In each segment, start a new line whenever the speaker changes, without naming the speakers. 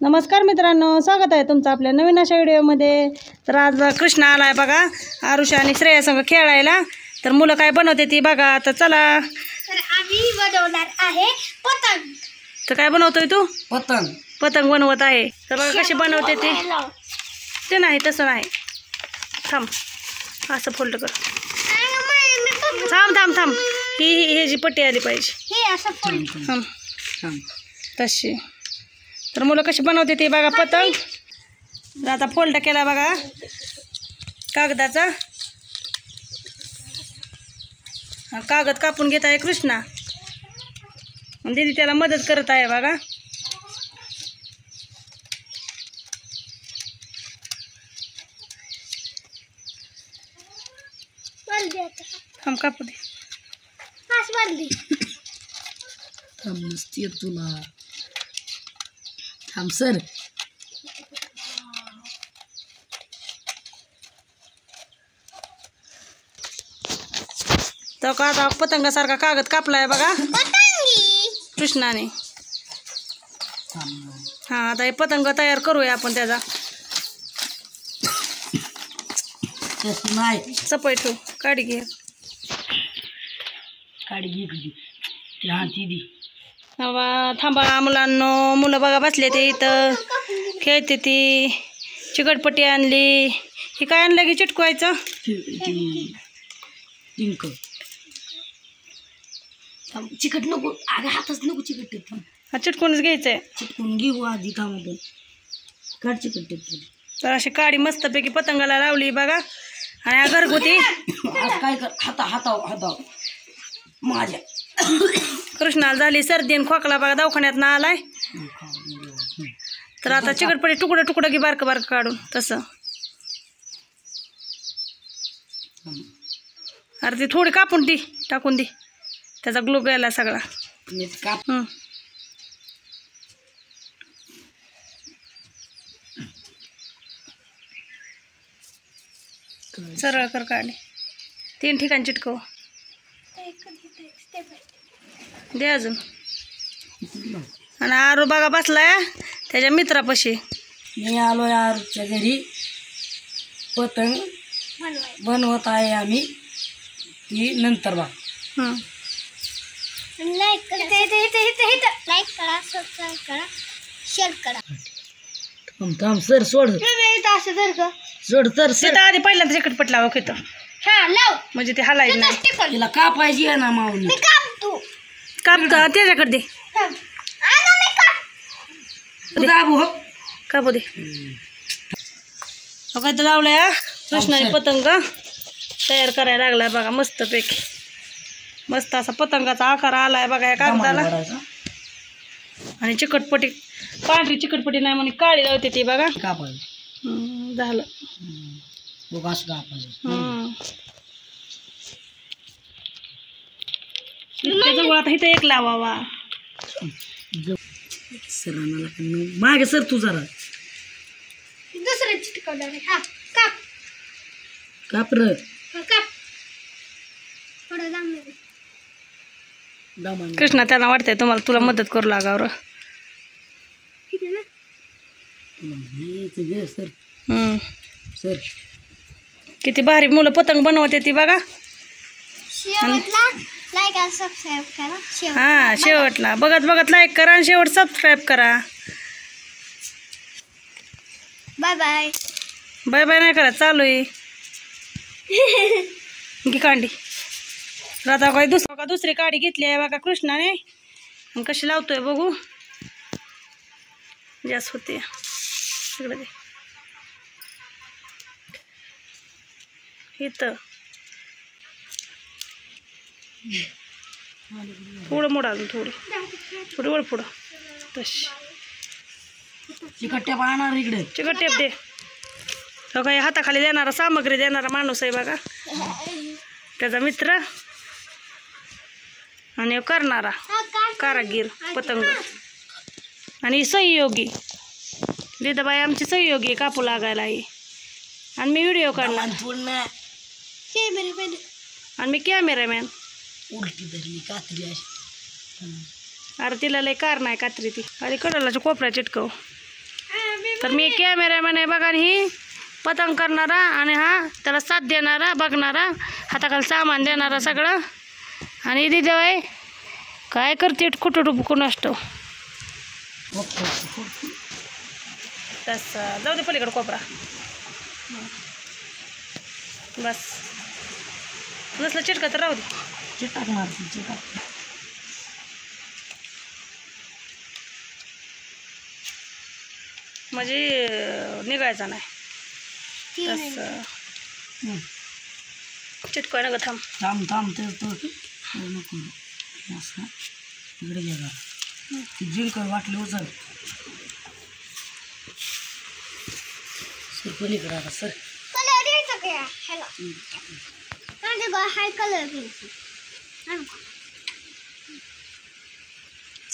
नमस्कार मित्रांनो, स्वागत आहे तुमचं आपल्या नवीन अशा व्हिडिओमध्ये। तर आज कृष्णा आलाय बघा आरुषा आणि श्रेया संग खेळायला। तर मुलं काय बनवते ती बघा। तर चला,
तर आम्ही बनवणार आहे पतंग।
तर काय बनवतोय तू? पतंग बनवत आहे। तर बघा कशी बनवते ती। ते नाही तसं नाही, थांब असं फोल्ड कर। थांब थांब थांब, ही जी पट्टी आली पाहिजे,
हे असं फोल्ड
तशी। तर मुलं कशी बनवते ती बघा पतंग। तर आता फोल्ड केला बघा कागदाचा। हा कागद कापून घेत आहे कृष्णा, दीदी त्याला मदत करत आहे बघा। हम कापू दे,
तुला थांब सर।
तर का आता पतंगासारखा कागद कापलाय बघा कृष्णाने। हा आता हे पतंग तयार करूया आपण त्याचा।
नाही
सपय ठेव, काढी घे,
काढी घे तुझी ती हाती दी।
थांबा मुलांनो, मुलं बघा बसले ते इथं खेळते ती। चिकटपट्टी आणली, ही काय आणलं की चिटकवायचं
इंक। चिकट नको, अगं हातच नको चिकट।
हा चिटकूनच घ्यायचंय,
चिटकून घेऊ आधी थांब आपण। काढ चिकट।
तर अशी काडी मस्तपैकी पतंगाला लावली बघा। आणि हा घरगुती
आज काय कर, हाताव माझ्या
कृष्णाला झाली सर्दी आणि खोकला बघा, दवाखान्यात ना आलाय। तर आता चिकटपट्टी तुकडं की बारकं बारकं काढून तसं। अरे ती थोडी कापून दी, टाकून दे, त्याचा ग्लू गेला सगळा।
काप
सरळ कर काढले, 3 ठिकाणी चिटकव दे अजून। आणि आरू बघा बसलाय त्याच्या मित्रापाशी।
मी आलो यारच्या घरी, पतंग बनवत आहे आम्ही ती नंतर बघ।
लाईक करा, सबस्क्राइब करा, शेअर करा।
थांब सर, सोड
असं जर का
सोड तर सर।
तिथं आधी पहिल्यांदा चिकटपट लावा इथं,
हा लाव,
म्हणजे ते हलायचं नाही।
तिला कापायची आहे ना माऊली।
मी कापतो।
कापता त्याच्याकडे दे,
दाबू हो
कापू दे। काय तर लावलाय कृष्णाने पतंग तयार करायला लागलाय बघा मस्तपैकी। मस्त असा पतंगाचा आकार आलाय बघा या कागदाला। आणि चिकटपट्टी, पांढरी चिकटपट्टी नाही म्हणे काळी लावते ती बघा।
कापायची
झालं
बघ असं कापायचं।
जवळ आता इथं एक लावावा।
सरांना मागे सर तू जरा,
दुसरं चिटकवणार आहे। हा काप
काप र
काप, थोडं लांब
दामान।
कृष्णा त्यांना वाटतंय तुम्हाला, तुला मदत करू लागावर।
ठीक आहे ना।
सर सर
किती भारी मुलं पतंग बनवते ती बघा।
शेवटला लाईक आणि सबस्क्राइब करा।
हा शेवटला बघत लाईक करा आणि शेवट सबस्क्राईब करा।
Bye bye.
बाय बाय नाही करा, चालू आहे की कांडी। तर आता काय दुसरी काडी घेतली आहे बघा कृष्णाने, आणि कशी लावतोय बघू। जास्त होते इकडे दे, इथं थोडं मोड, अजून थोडी वर पुढं तशी
चिकट टेप आणणार इकडे।
चिकट टेप दे। तो काही हाताखाली देणारा, सामग्री देणारा माणूस आहे बघा, त्याचा मित्र आणि करणारा कारागीर पतंग आणि सहयोगी दिदाबाई आमची सहयोगी कापू लागायला आहे। आणि मी व्हिडिओ काढणार, आणि मी कॅमेरामॅन।
उलटी धरली कात्री अशी।
अरे तिला लय कार नाही कात्री ती, अरे कडलाच्या कोपऱ्या चिटकव। तर मी कॅमेरामॅन आहे बघा, आणि ही पतंग करणारा आणि हा त्याला साथ देणारा, बघणारा, हाताखाली सामान देणारा सगळं. आणि दिदी बाई काय करते कुठं डुबकून असतो तसं. जाऊ दे पलीकडे कोपरा, बस नसलं चिटका तर राहू दे.
चिटाक मारते चिटाक.
म्हणजे निघायचा नाही तसं. चिटकाय ना ग, थांब
थांब थांब ते नको असं इकडे घ्या जिंकर वाटले उचल सर पलीकडे आता सर.
कलर द्यायचा का ह्याला? हाय कलर घ्यायचं.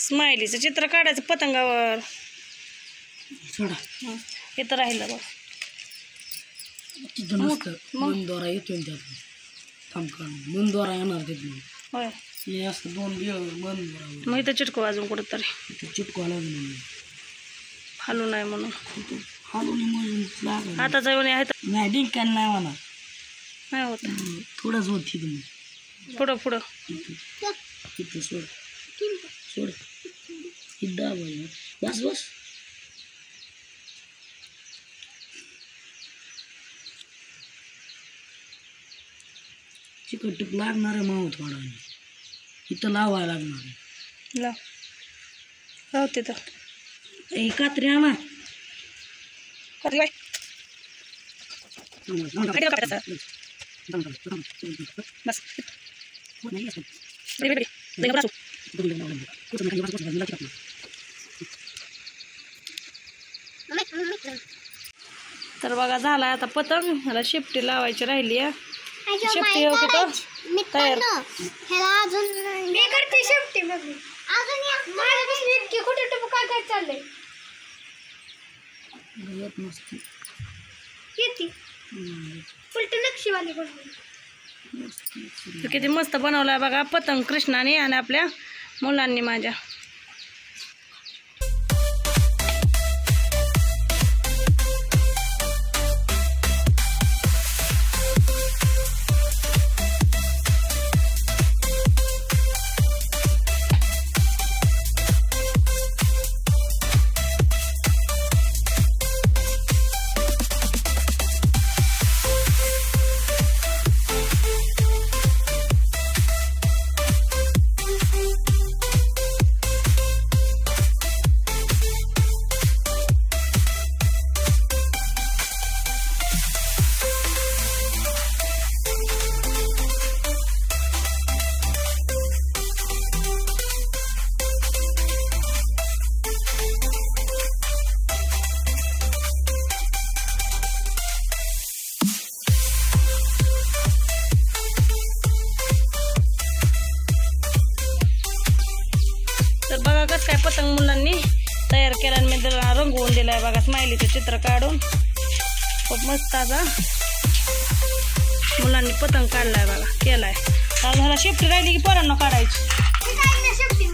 स्माइलीचं चित्र काढायचं पतंगावर.
सोडा
इथं राहिलं बघ
तिथं नसतं. मनद्वारा येतो त्यात थांब काढून मनद्वारा येणार तिथून.
होय,
हे असं 2 मनद्वारा
मग इथं चिटकू अजून कुठं तरी
इथं चिटकवा लागलं
हालू नाही म्हणून.
हालून मजून लागलं
आता जाऊन आहे
नाही डिंकायला नाही म्हणा.
नाही होत.
थोडंच होत तिथून
पुढं पुढं
इथं सोड सोड इथं दाबायला. बस बस चिकट टिप लागणार आहे माव थोडा इथं लावायला लागणार आहे.
लाव लाव तिथं.
ए कात्री आणा.
बस तर बघा झाला आता पतंग. ह्याला शेपटी लावायची राहिली आहे. शेपटी कुठं तयार.
ह्याला अजून मी करते शेपटी. मग अजून माझ्यापासून इतकी कुठे टुप काय काय चाललंय
मस्त
किती उलट नक्षीवाली बनवली.
किती मस्त बनवलाय बघा पतंग कृष्णाने आणि आपल्या मुलांनी माझ्या. तर बघा कसं काय पतंग मुलांनी तयार केला आणि मी त्याला रंगवून दिलाय बघा स्माइलीचं चित्र काढून. खूप मस्त असा मुलांनी पतंग काढलाय बघा केलाय. तर झाला शेपटी राहिली की पोरांना काढायची.
शेपटी